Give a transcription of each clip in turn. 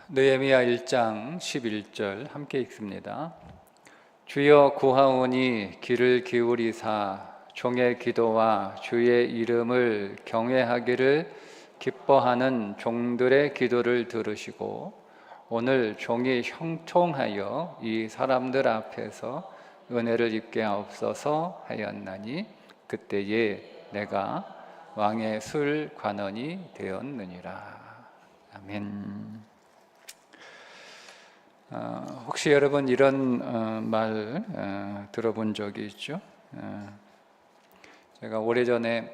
느헤미야 1장 11절 함께 읽습니다. 주여 구하오니 귀를 기울이사 종의 기도와 주의 이름을 경외하기를 기뻐하는 종들의 기도를 들으시고 오늘 종이 형통하여 이 사람들 앞에서 은혜를 입게 하옵소서 하였나니 그때에 내가 왕의 술 관원이 되었느니라. 아멘. 혹시 여러분 이런 말 들어본 적이 있죠? 제가 오래전엔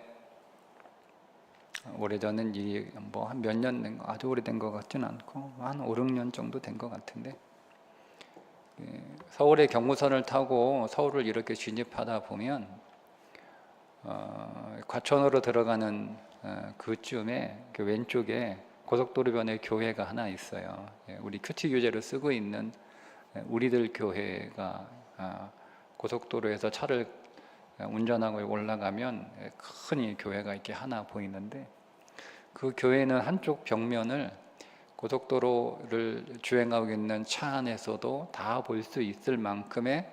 이 뭐 한 몇 년 된 거, 아주 오래된 것 같진 않고 한 5, 6년 정도 된 것 같은데, 서울의 경부선을 타고 서울을 이렇게 진입하다 보면 과천으로 들어가는 그쯤에 그 왼쪽에 고속도로변에 교회가 하나 있어요. 우리 큐티 교재로 쓰고 있는 우리들 교회가 고속도로에서 차를 운전하고 올라가면 큰 이 교회가 이렇게 하나 보이는데, 그 교회는 한쪽 벽면을 고속도로를 주행하고 있는 차 안에서도 다 볼 수 있을 만큼의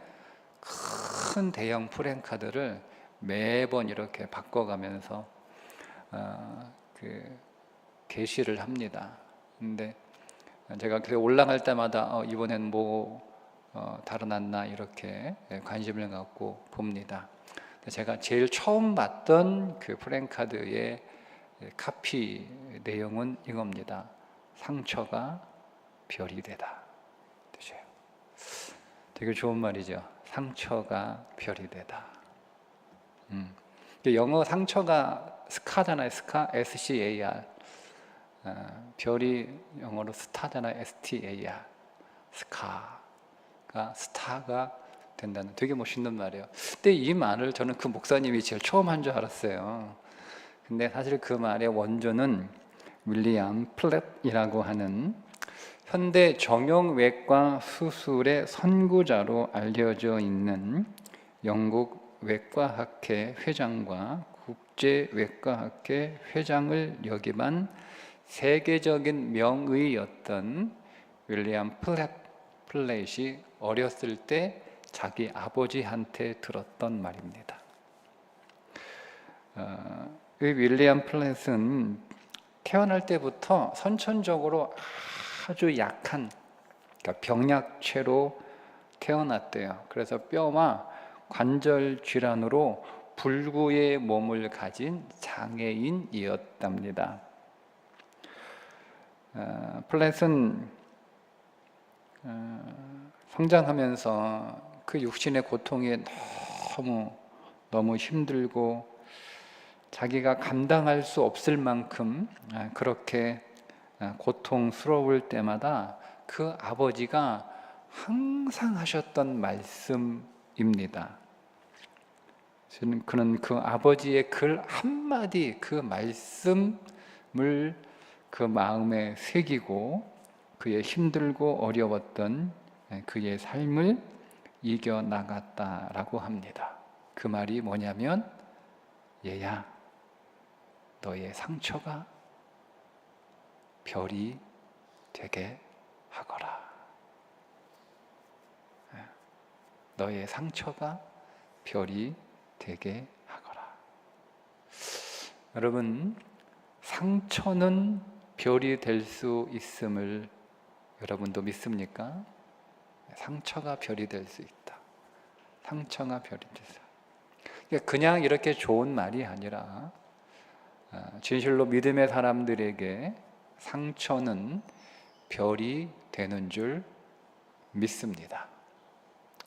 큰 대형 프랜카드를 매번 이렇게 바꿔가면서 게시를 합니다. 근데 제가 올라갈 때마다 이번엔 뭐 달아났나 이렇게 관심을 갖고 봅니다. 제가 제일 처음 봤던 그 프랜카드의 카피 내용은 이겁니다. 상처가 별이 되다. 되게 좋은 말이죠. 상처가 별이 되다. 영어 상처가 스카잖아요. 스카, SCAR. 별이 영어로 스타잖아요. STAR. 스타가 된다는, 되게 멋있는 말이에요. 근데 이 말을 저는 그 목사님이 제일 처음 한 줄 알았어요. 근데 사실 그 말의 원조는 윌리엄 플랫이라고 하는 현대 정형외과 수술의 선구자로 알려져 있는 영국 외과학회 회장과 국제외과학회 회장을 역임한 세계적인 명의였던 윌리엄 플랫이 어렸을 때 자기 아버지한테 들었던 말입니다. 이 윌리엄 플랫은 태어날 때부터 선천적으로 아주 약한, 그러니까 병약체로 태어났대요. 그래서 뼈와 관절 질환으로 불구의 몸을 가진 장애인이었답니다. 플랫은 성장하면서 그 육신의 고통이 너무 힘들고 자기가 감당할 수 없을 만큼 그렇게 고통스러울 때마다 그 아버지가 항상 하셨던 말씀입니다. 그는 그 아버지의 글 한마디, 그 말씀을 그 마음에 새기고 그의 힘들고 어려웠던 그의 삶을 이겨나갔다라고 합니다. 그 말이 뭐냐면, 얘야, 너의 상처가 별이 되게 하거라. 너의 상처가 별이 되게 하거라. 여러분, 상처는 별이 될 수 있음을 여러분도 믿습니까? 상처가 별이 될 수 있다. 상처가 별이 될 수 있다. 그냥 이렇게 좋은 말이 아니라 진실로 믿음의 사람들에게 상처는 별이 되는 줄 믿습니다.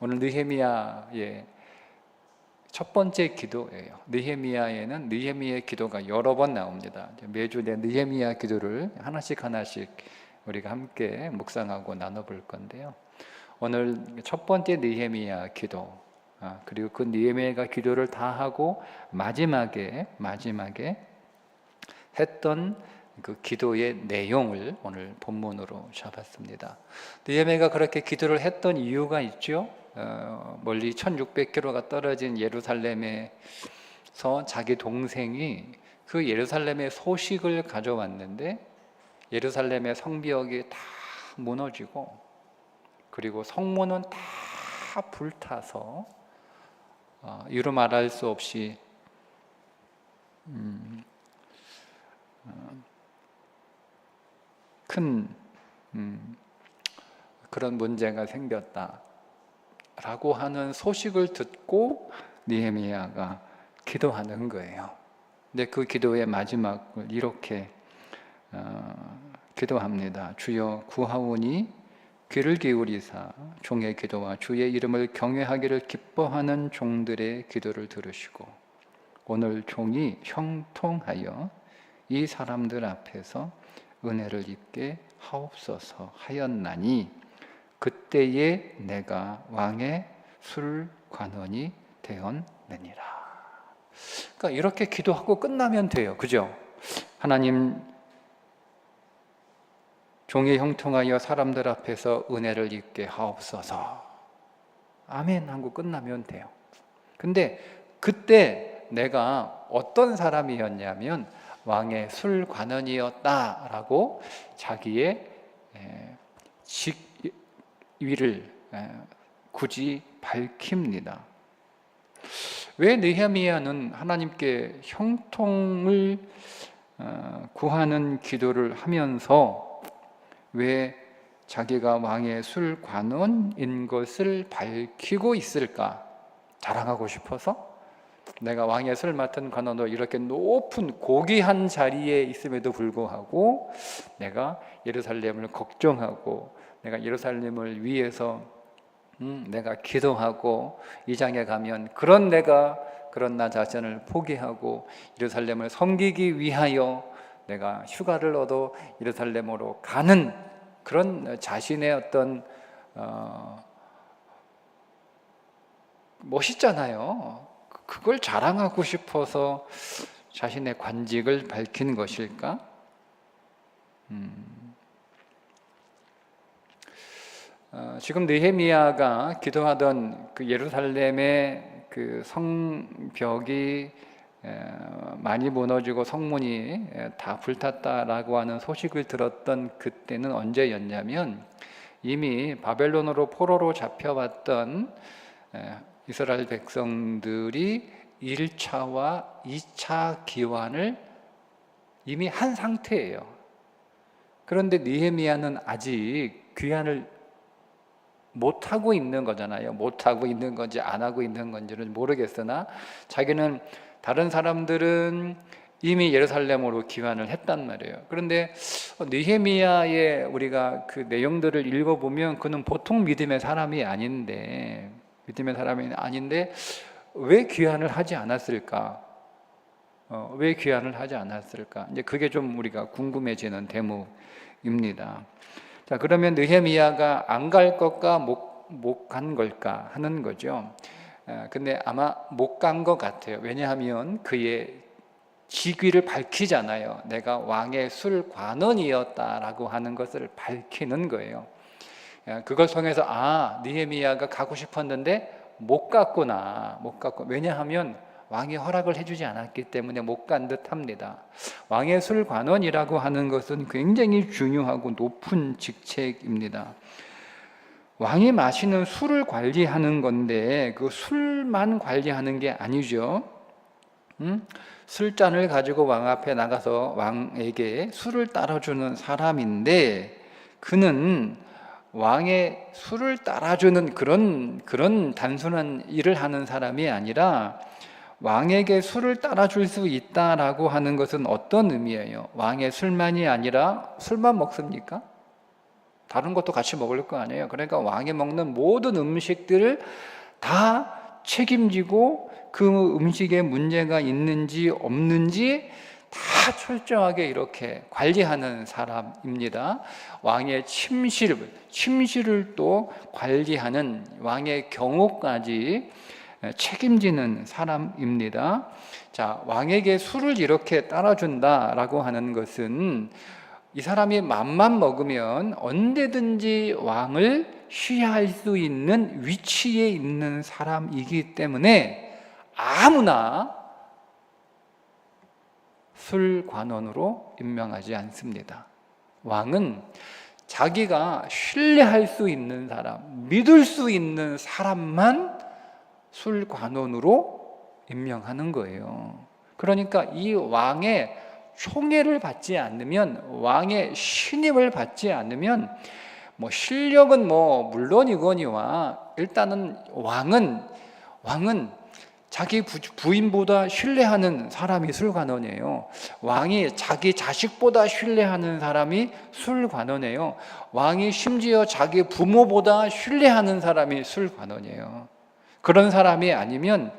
오늘 느헤미야의 첫 번째 기도예요. 느헤미야에는 느헤미야의 기도가 여러 번 나옵니다. 매주 내 느헤미야 기도를 하나씩 우리가 함께 묵상하고 나눠볼 건데요. 오늘 첫 번째 느헤미야 기도, 그리고 그 느헤미야가 기도를 다 하고 마지막에 했던 그 기도의 내용을 오늘 본문으로 잡았습니다. 느헤미야가 그렇게 기도를 했던 이유가 있죠. 멀리 1600km가 떨어진 예루살렘에서 자기 동생이 그 예루살렘의 소식을 가져왔는데, 예루살렘의 성벽이 다 무너지고, 그리고 성문은 다 불타서 이루 말할 수 없이 큰 그런 문제가 생겼다라고 하는 소식을 듣고 느헤미야가 기도하는 거예요. 근데 그 기도의 마지막을 이렇게 기도합니다. 주여 구하오니 귀를 기울이사 종의 기도와 주의 이름을 경외하기를 기뻐하는 종들의 기도를 들으시고 오늘 종이 형통하여 이 사람들 앞에서 은혜를 입게 하옵소서 하였나니 그때에 내가 왕의 술관원이 되었느니라. 그러니까 이렇게 기도하고 끝나면 돼요. 그죠? 하나님, 종이 형통하여 사람들 앞에서 은혜를 입게 하옵소서. 아멘 하고 끝나면 돼요. 근데 그때 내가 어떤 사람이었냐면 왕의 술관원이었다라고 자기의 직위를 굳이 밝힙니다. 왜 느헤미야는 하나님께 형통을 구하는 기도를 하면서 왜 자기가 왕의 술관원인 것을 밝히고 있을까? 자랑하고 싶어서? 내가 왕의 술 맡은 관원으로 이렇게 높은 고귀한 자리에 있음에도 불구하고 내가 예루살렘을 걱정하고 내가 예루살렘을 위해서 내가 기도하고 이 장에 가면 그런 나 자신을 포기하고 예루살렘을 섬기기 위하여 내가 휴가를 얻어 예루살렘으로 가는 그런 자신의 어떤 멋있잖아요. 그걸 자랑하고 싶어서 자신의 관직을 밝힌 것일까? 지금 느헤미야가 기도하던 그 예루살렘의 그 성벽이 많이 무너지고 성문이 다 불탔다라고 하는 소식을 들었던 그때는 언제였냐면 이미 바벨론으로 포로로 잡혀왔던 이스라엘 백성들이 1차와 2차 기환을 이미 한 상태예요. 그런데 느헤미야는 아직 귀환을 못하고 있는 거잖아요. 못하고 있는 건지 안 하고 있는 건지는 모르겠으나 자기는 다른 사람들은 이미 예루살렘으로 귀환을 했단 말이에요. 그런데 느헤미야의 우리가 그 내용들을 읽어보면 그는 보통 믿음의 사람이 아닌데 왜 귀환을 하지 않았을까? 왜 귀환을 하지 않았을까? 이제 그게 좀 우리가 궁금해지는 대목입니다. 자, 그러면 느헤미야가 안 갈 것과 못 간 걸까 하는 거죠. 근데 아마 못 간 것 같아요. 왜냐하면 그의 직위를 밝히잖아요. 내가 왕의 술관원이었다라고 하는 것을 밝히는 거예요. 그걸 통해서 느헤미야가 가고 싶었는데 못 갔구나. 왜냐하면 왕이 허락을 해주지 않았기 때문에 못 간 듯합니다. 왕의 술관원이라고 하는 것은 굉장히 중요하고 높은 직책입니다. 왕이 마시는 술을 관리하는 건데 그 술만 관리하는 게 아니죠. 술잔을 가지고 왕 앞에 나가서 왕에게 술을 따라주는 사람인데 그는 왕의 술을 따라주는 그런 단순한 일을 하는 사람이 아니라 왕에게 술을 따라줄 수 있다라고 하는 것은 어떤 의미예요? 왕의 술만이 아니라 술만 먹습니까? 다른 것도 같이 먹을 거 아니에요. 그러니까 왕이 먹는 모든 음식들을 다 책임지고 그 음식에 문제가 있는지 없는지 다 철저하게 이렇게 관리하는 사람입니다. 왕의 침실을 또 관리하는 왕의 경호까지 책임지는 사람입니다. 자, 왕에게 술을 이렇게 따라준다라고 하는 것은 이 사람이 맘만 먹으면 언제든지 왕을 시해할 수 있는 위치에 있는 사람이기 때문에 아무나 술관원으로 임명하지 않습니다. 왕은 자기가 신뢰할 수 있는 사람, 믿을 수 있는 사람만 술관원으로 임명하는 거예요. 그러니까 이 왕의 총애를 받지 않으면, 왕의 신임을 받지 않으면 뭐 실력은 뭐 물론이거니와 일단은 왕은 자기 부인보다 신뢰하는 사람이 술관원이에요. 왕이 자기 자식보다 신뢰하는 사람이 술관원이에요. 왕이 심지어 자기 부모보다 신뢰하는 사람이 술관원이에요. 그런 사람이 아니면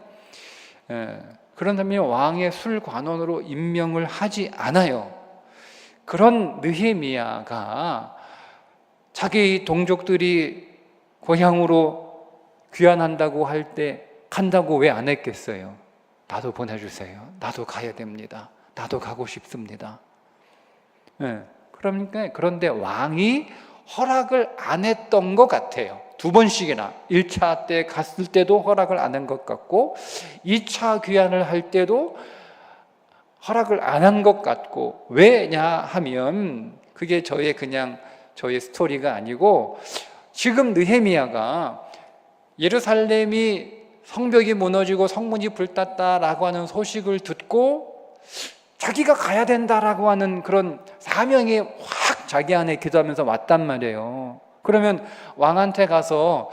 왕의 술관원으로 임명을 하지 않아요. 그런 느헤미야가 자기 동족들이 고향으로 귀환한다고 할 때 간다고 왜 안 했겠어요? 나도 보내주세요. 나도 가야 됩니다. 나도 가고 싶습니다. 그런데 왕이 허락을 안 했던 것 같아요. 2번씩이나 1차 때 갔을 때도 허락을 안 한 것 같고 2차 귀환을 할 때도 허락을 안 한 것 같고, 왜냐 하면 그게 저의 스토리가 아니고, 지금 느헤미야가 예루살렘이 성벽이 무너지고 성문이 불탔다라고 하는 소식을 듣고 자기가 가야 된다라고 하는 그런 사명이 확 자기 안에 기도하면서 왔단 말이에요. 그러면 왕한테 가서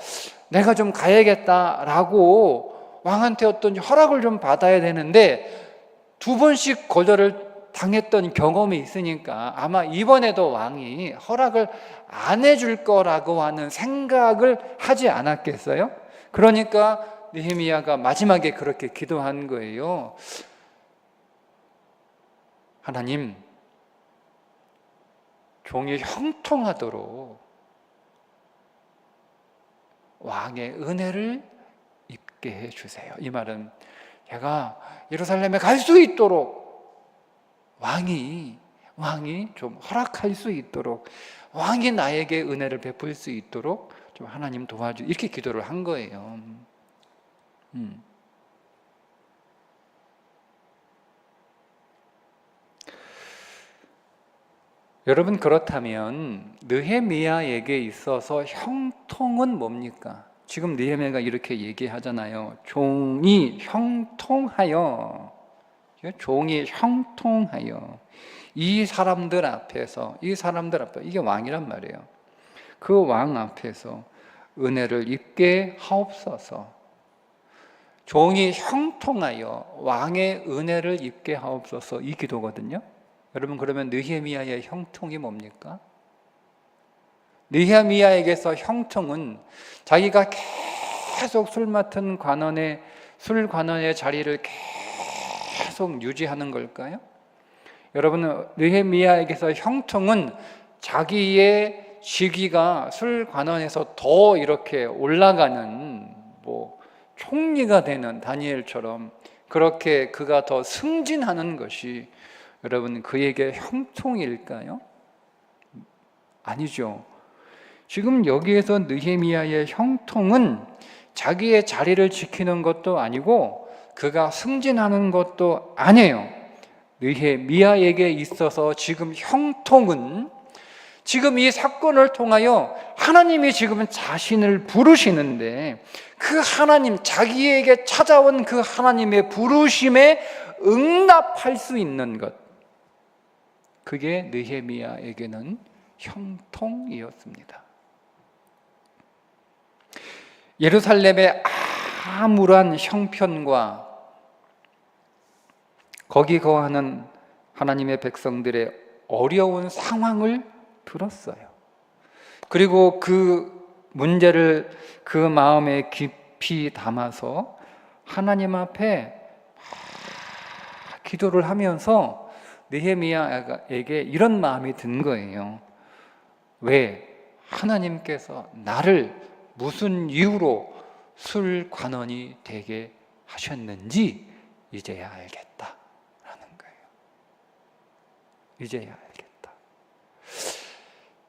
내가 좀 가야겠다라고 왕한테 어떤 허락을 좀 받아야 되는데 2번씩 거절을 당했던 경험이 있으니까 아마 이번에도 왕이 허락을 안 해줄 거라고 하는 생각을 하지 않았겠어요? 그러니까 느헤미야가 마지막에 그렇게 기도한 거예요. 하나님, 종이 형통하도록 왕의 은혜를 입게 해주세요. 이 말은 제가 예루살렘에 갈 수 있도록 왕이 좀 허락할 수 있도록, 왕이 나에게 은혜를 베풀 수 있도록 좀 하나님 이렇게 기도를 한 거예요. 여러분, 그렇다면 느헤미야에게 있어서 형통은 뭡니까? 지금 느헤미야가 이렇게 얘기하잖아요. 종이 형통하여 이 사람들 앞에서 이게 왕이란 말이에요. 그 왕 앞에서 은혜를 입게 하옵소서. 종이 형통하여 왕의 은혜를 입게 하옵소서, 이 기도거든요. 여러분, 그러면 느헤미야의 형통이 뭡니까? 느헤미야에게서 형통은 자기가 계속 술 맡은 술관원의 자리를 계속 유지하는 걸까요? 여러분, 느헤미야에게서 형통은 자기의 직위가 술관원에서 더 이렇게 올라가는 총리가 되는 다니엘처럼 그렇게 그가 더 승진하는 것이 여러분 그에게 형통일까요? 아니죠. 지금 여기에서 느헤미야의 형통은 자기의 자리를 지키는 것도 아니고 그가 승진하는 것도 아니에요. 느헤미야에게 있어서 지금 형통은 지금 이 사건을 통하여 하나님이 지금 자신을 부르시는데 그 하나님, 자기에게 찾아온 그 하나님의 부르심에 응답할 수 있는 것, 그게 느헤미야에게는 형통이었습니다. 예루살렘의 아무런 형편과 거기 거하는 하나님의 백성들의 어려운 상황을 들었어요. 그리고 그 문제를 그 마음에 깊이 담아서 하나님 앞에 기도를 하면서 느헤미야에게 이런 마음이 든 거예요. 왜 하나님께서 나를 무슨 이유로 술관원이 되게 하셨는지 이제야 알겠다라는 거예요. 이제야 알겠다.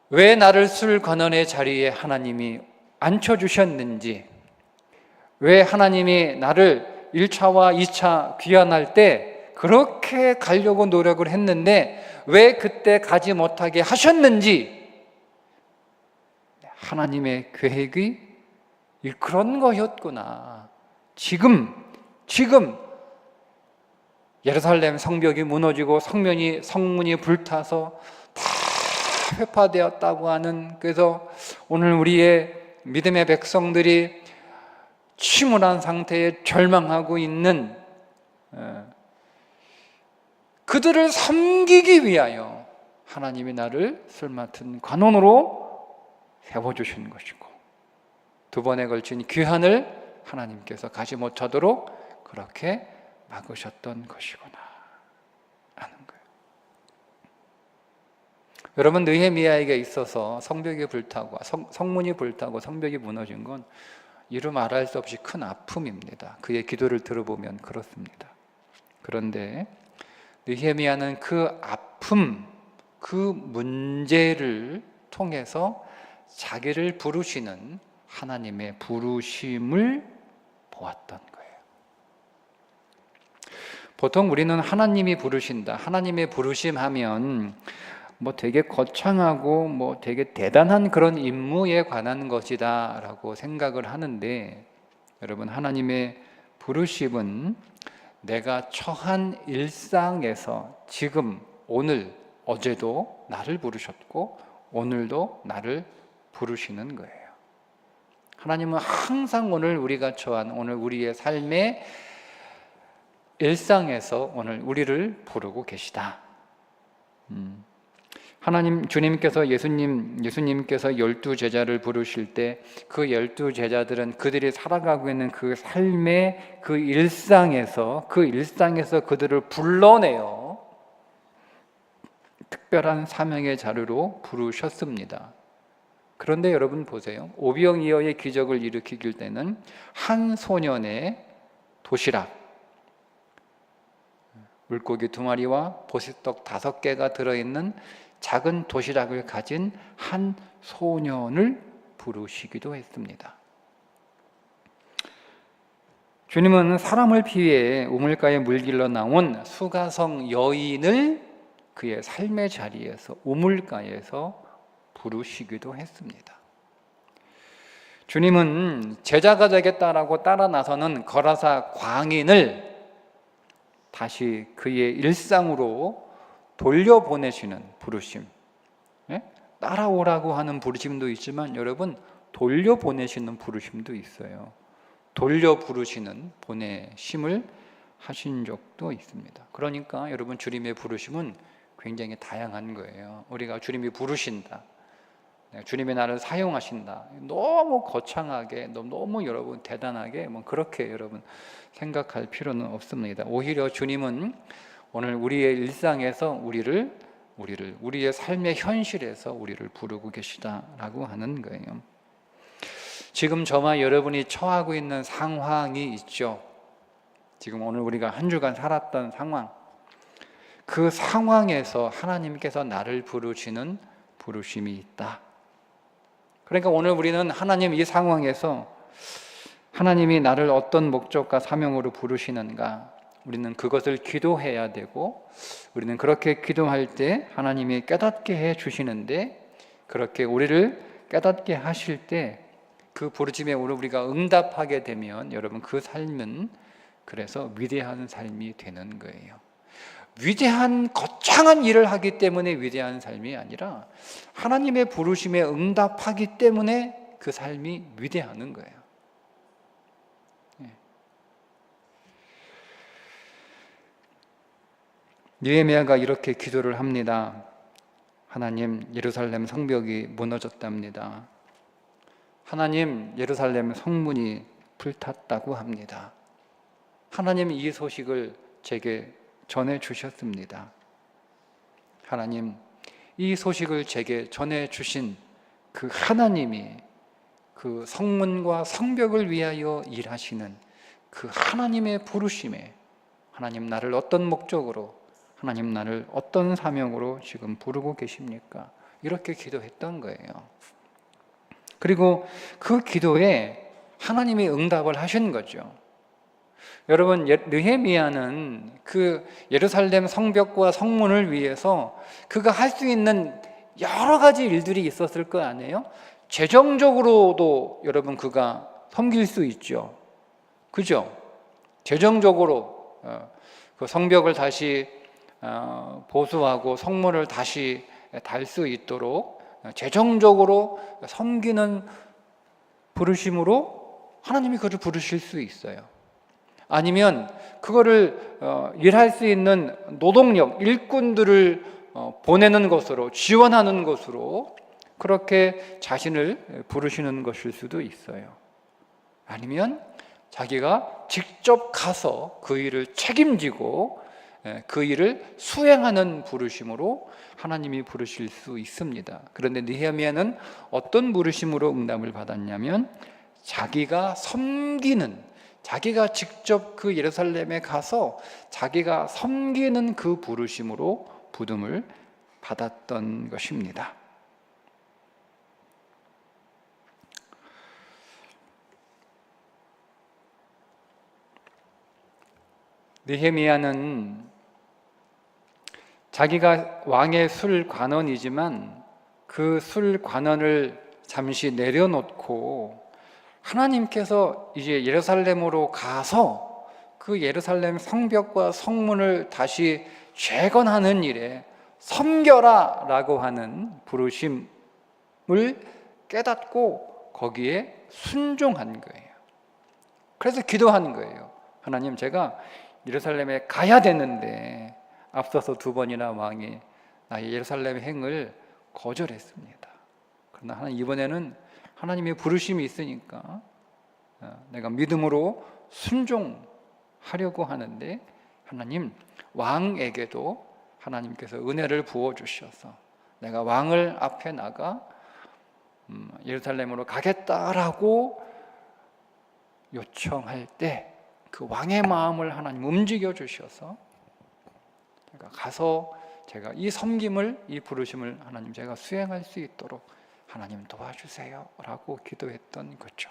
왜 나를 술관원의 자리에 하나님이 앉혀주셨는지, 왜 하나님이 나를 1차와 2차 귀환할 때 그렇게 가려고 노력을 했는데 왜 그때 가지 못하게 하셨는지, 하나님의 계획이 그런 거였구나. 지금 예루살렘 성벽이 무너지고 성문이 불타서 다 회파되었다고 하는, 그래서 오늘 우리의 믿음의 백성들이 침울한 상태에 절망하고 있는 그들을 섬기기 위하여 하나님이 나를 쓸맡은 관원으로 세워주신 것이고, 두 번에 걸친 귀환을 하나님께서 가지 못하도록 그렇게 막으셨던 것이구나 하는 거예요. 여러분, 느헤미야에게 있어서 성벽이 불타고 성문이 불타고 성벽이 무너진 건 이루 말할 수 없이 큰 아픔입니다. 그의 기도를 들어보면 그렇습니다. 그런데 느헤미야는 그 아픔, 그 문제를 통해서 자기를 부르시는 하나님의 부르심을 보았던 거예요. 보통 우리는 하나님이 부르신다, 하나님의 부르심 하면 되게 거창하고 되게 대단한 그런 임무에 관한 것이다 라고 생각을 하는데, 여러분, 하나님의 부르심은 내가 처한 일상에서 지금, 오늘, 어제도 나를 부르셨고 오늘도 나를 부르시는 거예요. 하나님은 항상 오늘 우리가 처한 오늘 우리의 삶의 일상에서 오늘 우리를 부르고 계시다. 주님께서 예수님께서 12제자를 부르실 때 그 12제자들은 그들이 살아가고 있는 그 삶의 그 일상에서 그들을 불러내어 특별한 사명의 자리로 부르셨습니다. 그런데 여러분 보세요. 오병이어의 기적을 일으킬 때는 한 소년의 도시락, 물고기 2마리와 보시떡 5개가 들어있는 작은 도시락을 가진 한 소년을 부르시기도 했습니다. 주님은 사람을 피해 우물가에 물길러 나온 수가성 여인을 그의 삶의 자리에서, 우물가에서 부르시기도 했습니다. 주님은 제자가 되겠다라고 따라 나서는 거라사 광인을 다시 그의 일상으로 돌려보내시는 부르심, 따라오라고 하는 부르심도 있지만 여러분, 돌려보내시는 부르심도 있어요. 돌려 부르시는 보내심을 하신 적도 있습니다. 그러니까 여러분, 주님의 부르심은 굉장히 다양한 거예요. 우리가 주님이 부르신다, 주님이 나를 사용하신다, 너무 거창하게, 너무 여러분 대단하게 그렇게 여러분 생각할 필요는 없습니다. 오히려 주님은 오늘 우리의 일상에서 우리의 삶의 현실에서 우리를 부르고 계시다라고 하는 거예요. 지금 저와 여러분이 처하고 있는 상황이 있죠. 지금 오늘 우리가 한 주간 살았던 상황, 그 상황에서 하나님께서 나를 부르시는 부르심이 있다. 그러니까 오늘 우리는 하나님, 이 상황에서 하나님이 나를 어떤 목적과 사명으로 부르시는가, 우리는 그것을 기도해야 되고, 우리는 그렇게 기도할 때 하나님이 깨닫게 해 주시는데, 그렇게 우리를 깨닫게 하실 때 그 부르심에 우리가 응답하게 되면 여러분, 그 삶은 그래서 위대한 삶이 되는 거예요. 위대한 거창한 일을 하기 때문에 위대한 삶이 아니라 하나님의 부르심에 응답하기 때문에 그 삶이 위대한 거예요. 느헤미야가 이렇게 기도를 합니다. 하나님, 예루살렘 성벽이 무너졌답니다. 하나님, 예루살렘 성문이 불탔다고 합니다. 하나님, 이 소식을 제게 전해 주셨습니다. 하나님, 이 소식을 제게 전해 주신 그 하나님이 그 성문과 성벽을 위하여 일하시는 그 하나님의 부르심에, 하나님, 나를 어떤 목적으로, 하나님, 나를 어떤 사명으로 지금 부르고 계십니까? 이렇게 기도했던 거예요. 그리고 그 기도에 하나님이 응답을 하신 거죠. 여러분, 느헤미야는 그 예루살렘 성벽과 성문을 위해서 그가 할 수 있는 여러 가지 일들이 있었을 거 아니에요? 재정적으로도 여러분 그가 섬길 수 있죠. 그죠? 재정적으로 그 성벽을 다시 보수하고 성문을 다시 달 수 있도록 재정적으로 섬기는 부르심으로 하나님이 그를 부르실 수 있어요. 아니면 그거를 일할 수 있는 노동력, 일꾼들을 보내는 것으로, 지원하는 것으로 그렇게 자신을 부르시는 것일 수도 있어요. 아니면 자기가 직접 가서 그 일을 책임지고 그 일을 수행하는 부르심으로 하나님이 부르실 수 있습니다. 그런데 느헤미야는 어떤 부르심으로 응답을 받았냐면 자기가 섬기는, 자기가 직접 그 예루살렘에 가서 자기가 섬기는 그 부르심으로 부름을 받았던 것입니다. 느헤미야는 자기가 왕의 술관원이지만 그 술관원을 잠시 내려놓고 하나님께서 이제 예루살렘으로 가서 그 예루살렘 성벽과 성문을 다시 재건하는 일에 섬겨라 라고 하는 부르심을 깨닫고 거기에 순종한 거예요. 그래서 기도하는 거예요. 하나님, 제가 예루살렘에 가야 되는데 앞서서 2번이나 왕이 나의 예루살렘 행을 거절했습니다. 그러나 하나님, 이번에는 하나님의 부르심이 있으니까 내가 믿음으로 순종하려고 하는데 하나님, 왕에게도 하나님께서 은혜를 부어주셔서 내가 왕을 앞에 나가 예루살렘으로 가겠다라고 요청할 때 그 왕의 마음을 하나님 움직여 주셔서 제가 가서 제가 이 섬김을, 이 부르심을 하나님 제가 수행할 수 있도록 하나님 도와주세요 라고 기도했던 거죠.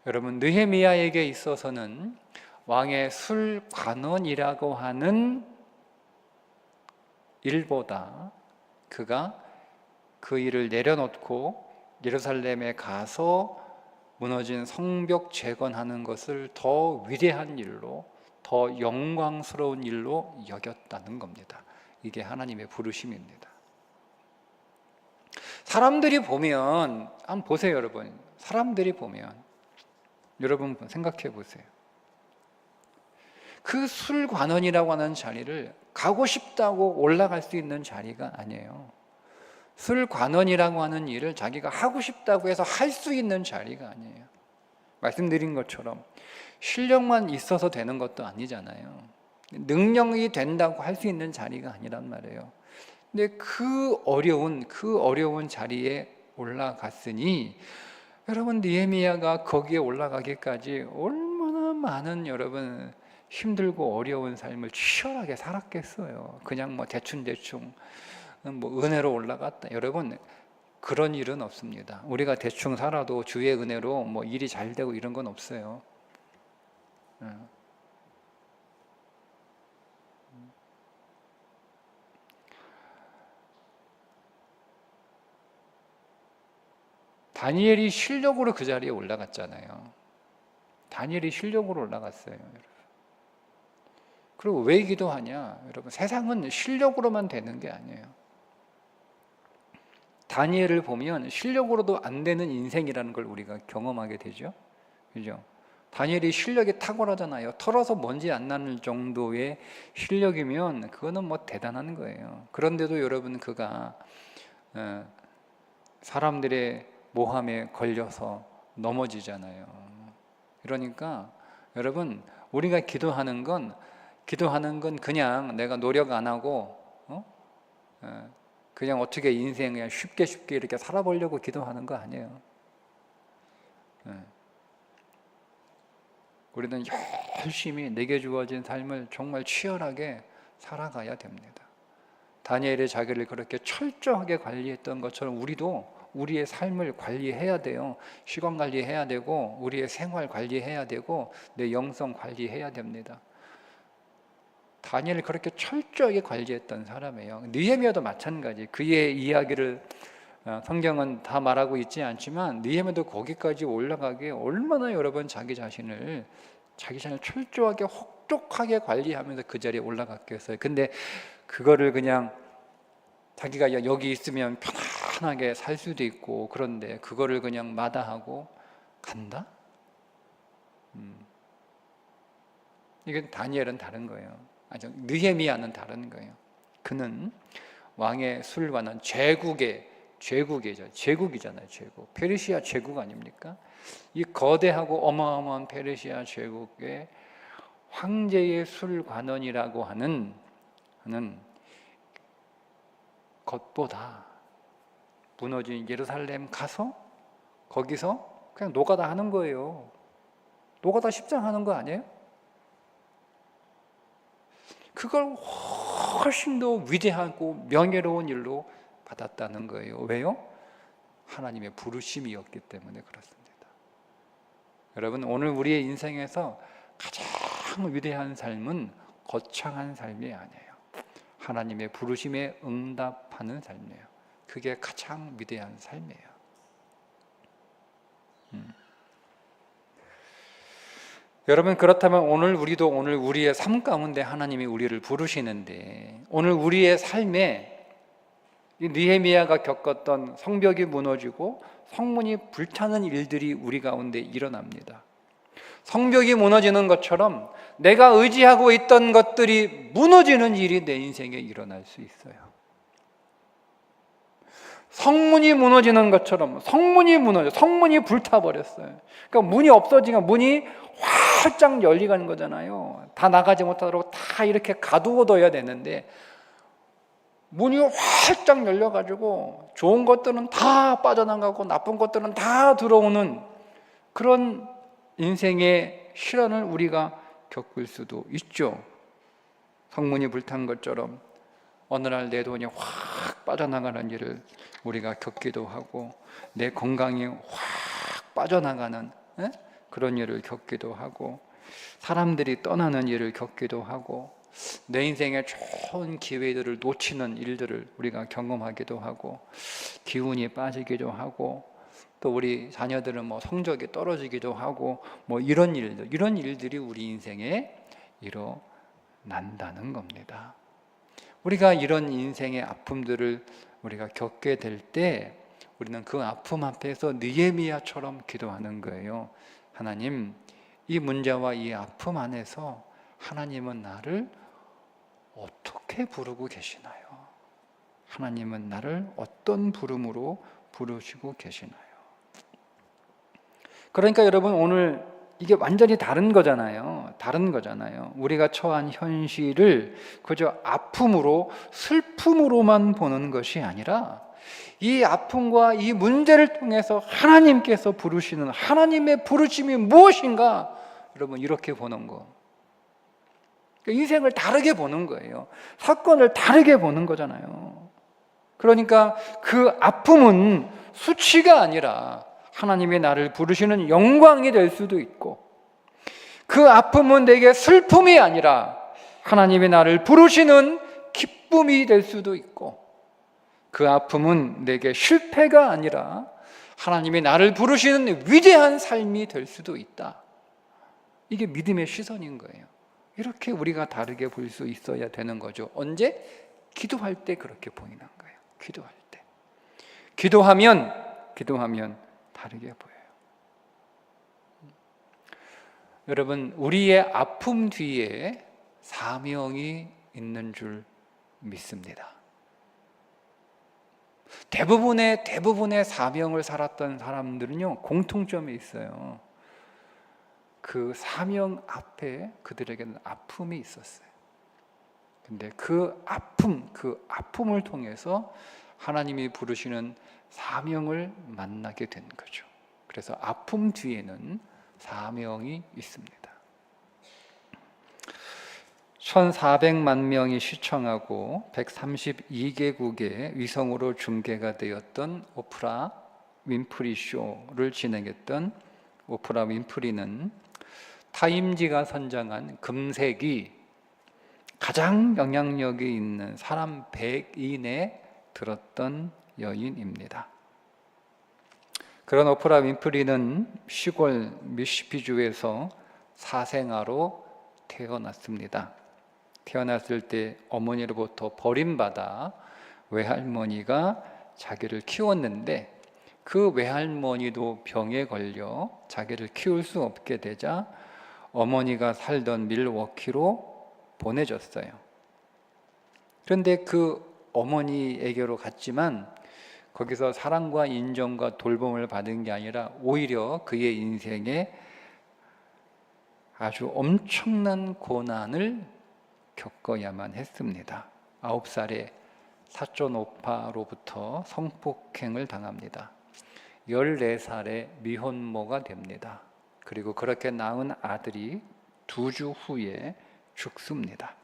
여러분, 느헤미야에게 있어서는 왕의 술관원이라고 하는 일보다 그가 그 일을 내려놓고 예루살렘에 가서 무너진 성벽 재건하는 것을 더 위대한 일로, 더 영광스러운 일로 여겼다는 겁니다. 이게 하나님의 부르심입니다. 사람들이 보면, 한번 보세요 여러분. 사람들이 보면 여러분 생각해 보세요. 그 술관원이라고 하는 자리를 가고 싶다고 올라갈 수 있는 자리가 아니에요. 술관원이라고 하는 일을 자기가 하고 싶다고 해서 할 수 있는 자리가 아니에요. 말씀드린 것처럼 실력만 있어서 되는 것도 아니잖아요. 능력이 된다고 할 수 있는 자리가 아니란 말이에요. 근데 그 어려운 자리에 올라갔으니 여러분, 느헤미야가 거기에 올라가기까지 얼마나 많은 여러분 힘들고 어려운 삶을 치열하게 살았겠어요. 그냥 뭐 대충 뭐 은혜로 올라갔다. 여러분, 그런 일은 없습니다. 우리가 대충 살아도 주의 은혜로 뭐 일이 잘 되고 이런 건 없어요. 다니엘이 실력으로 그 자리에 올라갔잖아요. 다니엘이 실력으로 올라갔어요. 그리고 왜 기도하냐? 여러분, 세상은 실력으로만 되는 게 아니에요. 다니엘을 보면 실력으로도 안 되는 인생이라는 걸 우리가 경험하게 되죠. 그죠? 다니엘이 실력이 탁월하잖아요. 털어서 먼지 안 나는 정도의 실력이면 그거는 뭐 대단한 거예요. 그런데도 여러분, 그가 사람들의 모함에 걸려서 넘어지잖아요. 그러니까 여러분, 우리가 기도하는 건 그냥 내가 노력 안 하고 그냥 어떻게 인생 그냥 쉽게 이렇게 살아보려고 기도하는 거 아니에요. 우리는 열심히 내게 주어진 삶을 정말 치열하게 살아가야 됩니다. 다니엘이 자기를 그렇게 철저하게 관리했던 것처럼 우리도 우리의 삶을 관리해야 돼요. 시간 관리해야 되고 우리의 생활 관리해야 되고 내 영성 관리해야 됩니다. 다니엘을 그렇게 철저하게 관리했던 사람이에요. 느헤미야도 마찬가지. 그의 이야기를 성경은 다 말하고 있지 않지만 느헤미야도 거기까지 올라가게 얼마나 여러분 자기 자신을 철저하게 혹독하게 관리하면서 그 자리에 올라갔겠어요. 근데 그거를 그냥 자기가 여기 있으면 편안하게 살 수도 있고 그런데 그거를 그냥 마다하고 간다? 이건 다니엘은 다른 거예요. 느헤미야는 다른 거예요. 그는 왕의 술관은 제국이잖아요. 제국. 페르시아 제국 아닙니까? 이 거대하고 어마어마한 페르시아 제국의 황제의 술관원이라고 하는 것보다 무너진 예루살렘 가서 거기서 그냥 노가다 하는 거예요. 노가다 십장하는 거 아니에요? 그걸 훨씬 더 위대하고 명예로운 일로 받았다는 거예요. 왜요? 하나님의 부르심이었기 때문에 그렇습니다. 여러분, 오늘 우리의 인생에서 가장 위대한 삶은 거창한 삶이 아니에요. 하나님의 부르심에 응답하는 삶이에요. 그게 가장 위대한 삶이에요. 여러분, 그렇다면 오늘 우리의 삶 가운데 하나님이 우리를 부르시는데 오늘 우리의 삶에 느헤미야가 겪었던 성벽이 무너지고 성문이 불타는 일들이 우리 가운데 일어납니다. 성벽이 무너지는 것처럼 내가 의지하고 있던 것들이 무너지는 일이 내 인생에 일어날 수 있어요. 성문이 무너지는 것처럼 성문이 불타버렸어요. 그러니까 문이 없어지면 문이 활짝 열리는 거잖아요. 다 나가지 못하도록 다 이렇게 가두어둬야 되는데 문이 활짝 열려가지고 좋은 것들은 다 빠져나가고 나쁜 것들은 다 들어오는 그런 인생의 시련을 우리가 겪을 수도 있죠. 성문이 불탄 것처럼 어느 날 내 돈이 확 빠져나가는 일을 우리가 겪기도 하고 내 건강이 확 빠져나가는 그런 일을 겪기도 하고 사람들이 떠나는 일을 겪기도 하고 내 인생에 좋은 기회들을 놓치는 일들을 우리가 경험하기도 하고 기운이 빠지기도 하고 또 우리 자녀들은 성적이 떨어지기도 하고 이런 일들이 우리 인생에 일어난다는 겁니다. 우리가 이런 인생의 아픔들을 우리가 겪게 될 때 우리는 그 아픔 앞에서 느헤미야처럼 기도하는 거예요. 하나님, 이 문제와 이 아픔 안에서 하나님은 나를 어떻게 부르고 계시나요? 하나님은 나를 어떤 부름으로 부르시고 계시나요? 그러니까 여러분, 오늘 이게 완전히 다른 거잖아요. 우리가 처한 현실을 그저 아픔으로, 슬픔으로만 보는 것이 아니라 이 아픔과 이 문제를 통해서 하나님께서 부르시는 하나님의 부르심이 무엇인가? 여러분, 이렇게 보는 거. 인생을 다르게 보는 거예요. 사건을 다르게 보는 거잖아요. 그러니까 그 아픔은 수치가 아니라 하나님이 나를 부르시는 영광이 될 수도 있고, 그 아픔은 내게 슬픔이 아니라 하나님이 나를 부르시는 기쁨이 될 수도 있고, 그 아픔은 내게 실패가 아니라 하나님이 나를 부르시는 위대한 삶이 될 수도 있다. 이게 믿음의 시선인 거예요. 이렇게 우리가 다르게 볼 수 있어야 되는 거죠. 언제? 기도할 때 그렇게 보이는 거예요. 기도할 때. 기도하면 다르게 보여요. 여러분, 우리의 아픔 뒤에 사명이 있는 줄 믿습니다. 대부분의 사명을 살았던 사람들은요, 공통점이 있어요. 그 사명 앞에 그들에게는 아픔이 있었어요. 근데 그 아픔을 통해서 하나님이 부르시는 사명을 만나게 된 거죠. 그래서 아픔 뒤에는 사명이 있습니다. 1,400만 명이 시청하고 132개국의 위성으로 중계가 되었던 오프라 윈프리 쇼를 진행했던 오프라 윈프리는 타임지가 선정한 금색이 가장 영향력이 있는 사람 100인에 들었던 여인입니다. 그런 오프라 윈프리는 시골 미시피주에서 사생아로 태어났습니다. 태어났을 때 어머니로부터 버림받아 외할머니가 자기를 키웠는데, 그 외할머니도 병에 걸려 자기를 키울 수 없게 되자 어머니가 살던 밀워키로 보내줬어요. 그런데 그 어머니에게로 갔지만 거기서 사랑과 인정과 돌봄을 받은 게 아니라 오히려 그의 인생에 아주 엄청난 고난을 겪어야만 했습니다. 9살에 사촌 오빠로부터 성폭행을 당합니다. 14살에 미혼모가 됩니다. 그리고 그렇게 낳은 아들이 2주 후에 죽습니다.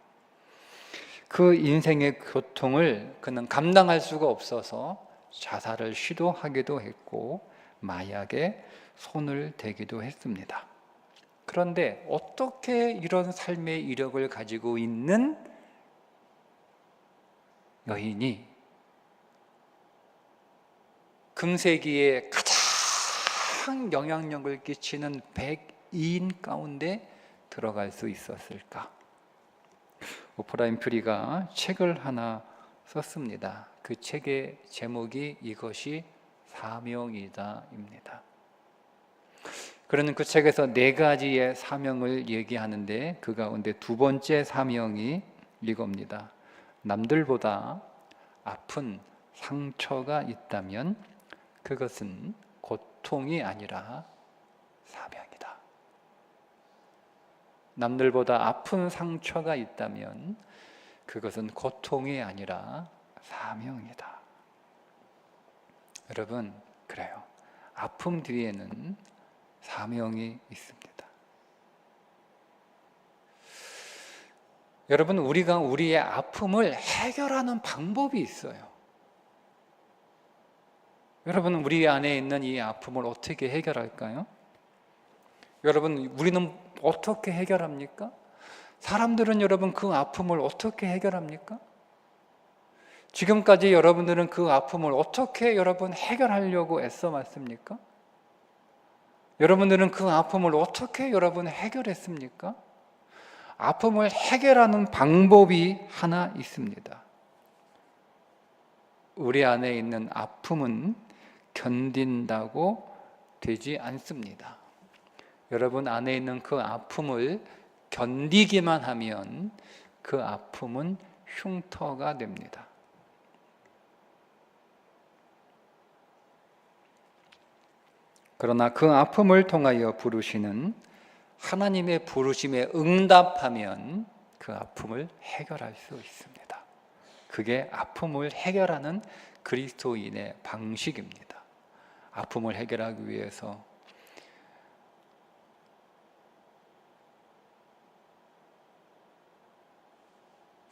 그 인생의 고통을 그는 감당할 수가 없어서 자살을 시도하기도 했고 마약에 손을 대기도 했습니다. 그런데 어떻게 이런 삶의 이력을 가지고 있는 여인이 금세기에 가장 영향력을 끼치는 100인 가운데 들어갈 수 있었을까? 오프라 윈프리가 책을 하나 썼습니다. 그 책의 제목이 이것이 사명이다입니다. 그러는 그 책에서 4가지의 사명을 얘기하는데 그 가운데 2번째 사명이 이겁니다. 남들보다 아픈 상처가 있다면 그것은 고통이 아니라 사명이다. 남들보다 아픈 상처가 있다면 그것은 고통이 아니라 사명이다. 여러분, 그래요. 아픔 뒤에는 사명이 있습니다. 여러분, 우리가 우리의 아픔을 해결하는 방법이 있어요. 여러분, 우리 안에 있는 이 아픔을 어떻게 해결할까요? 여러분, 우리는 어떻게 해결합니까? 사람들은 여러분 그 아픔을 어떻게 해결합니까? 지금까지 여러분들은 그 아픔을 어떻게 여러분 해결하려고 애써 왔습니까? 여러분들은 그 아픔을 어떻게 여러분 해결했습니까? 아픔을 해결하는 방법이 하나 있습니다. 우리 안에 있는 아픔은 견딘다고 되지 않습니다. 여러분 안에 있는 그 아픔을 견디기만 하면 그 아픔은 흉터가 됩니다. 그러나 그 아픔을 통하여 부르시는 하나님의 부르심에 응답하면 그 아픔을 해결할 수 있습니다. 그게 아픔을 해결하는 그리스도인의 방식입니다. 아픔을 해결하기 위해서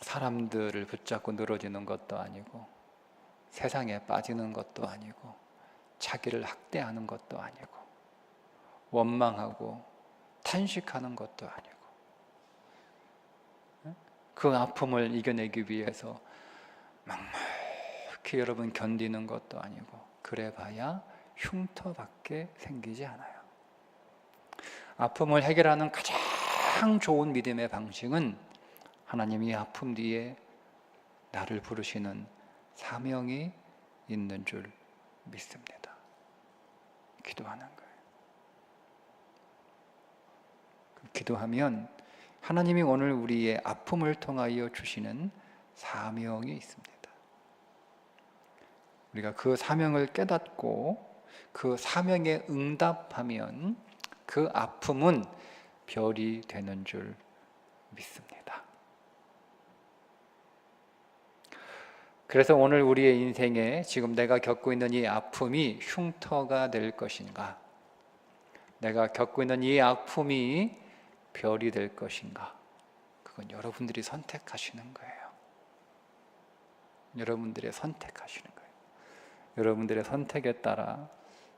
사람들을 붙잡고 늘어지는 것도 아니고 세상에 빠지는 것도 아니고 자기를 학대하는 것도 아니고 원망하고 탄식하는 것도 아니고 그 아픔을 이겨내기 위해서 막막히 여러분 견디는 것도 아니고 그래봐야 흉터밖에 생기지 않아요. 아픔을 해결하는 가장 좋은 믿음의 방식은 하나님이 아픔 뒤에 나를 부르시는 사명이 있는 줄 믿습니다. 기도하는 거예요. 기도하면 하나님이 오늘 우리의 아픔을 통하여 주시는 사명이 있습니다. 우리가 그 사명을 깨닫고 그 사명에 응답하면 그 아픔은 별이 되는 줄 믿습니다. 그래서 오늘 우리의 인생에 지금 내가 겪고 있는 이 아픔이 흉터가 될 것인가? 내가 겪고 있는 이 아픔이 별이 될 것인가? 그건 여러분들이 선택하시는 거예요. 여러분들의 선택하시는 거예요. 여러분들의 선택에 따라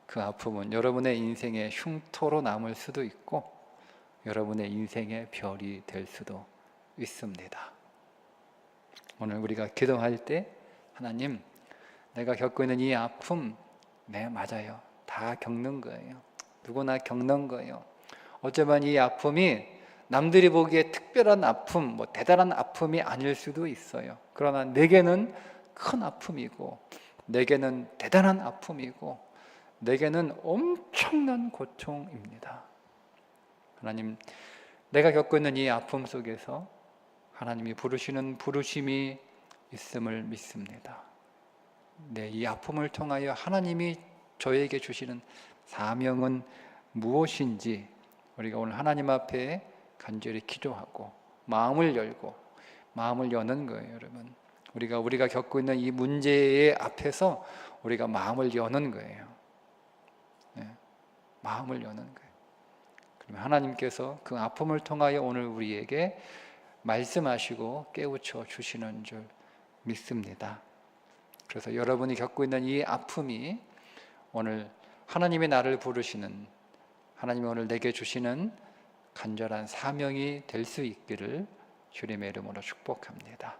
그 아픔은 여러분의 인생의 흉터로 남을 수도 있고 여러분의 인생의 별이 될 수도 있습니다. 오늘 우리가 기도할 때 하나님, 내가 겪고 있는 이 아픔, 네, 맞아요. 다 겪는 거예요. 누구나 겪는 거예요. 어쩌면 이 아픔이 남들이 보기에 특별한 아픔, 뭐 대단한 아픔이 아닐 수도 있어요. 그러나 내게는 큰 아픔이고, 내게는 대단한 아픔이고, 내게는 엄청난 고통입니다. 하나님, 내가 겪고 있는 이 아픔 속에서 하나님이 부르시는 부르심이 있음을 믿습니다. 네, 이 아픔을 통하여 하나님이 저에게 주시는 사명은 무엇인지 우리가 오늘 하나님 앞에 간절히 기도하고 마음을 열고 마음을 여는 거예요, 여러분. 우리가 겪고 있는 이 문제의 앞에서 우리가 마음을 여는 거예요. 네, 마음을 여는 거예요. 그러면 하나님께서 그 아픔을 통하여 오늘 우리에게 말씀하시고 깨우쳐 주시는 줄 믿습니다. 그래서 여러분이 겪고 있는 이 아픔이 오늘 하나님의 나를 부르시는, 하나님이 오늘 내게 주시는 간절한 사명이 될 수 있기를 주님의 이름으로 축복합니다.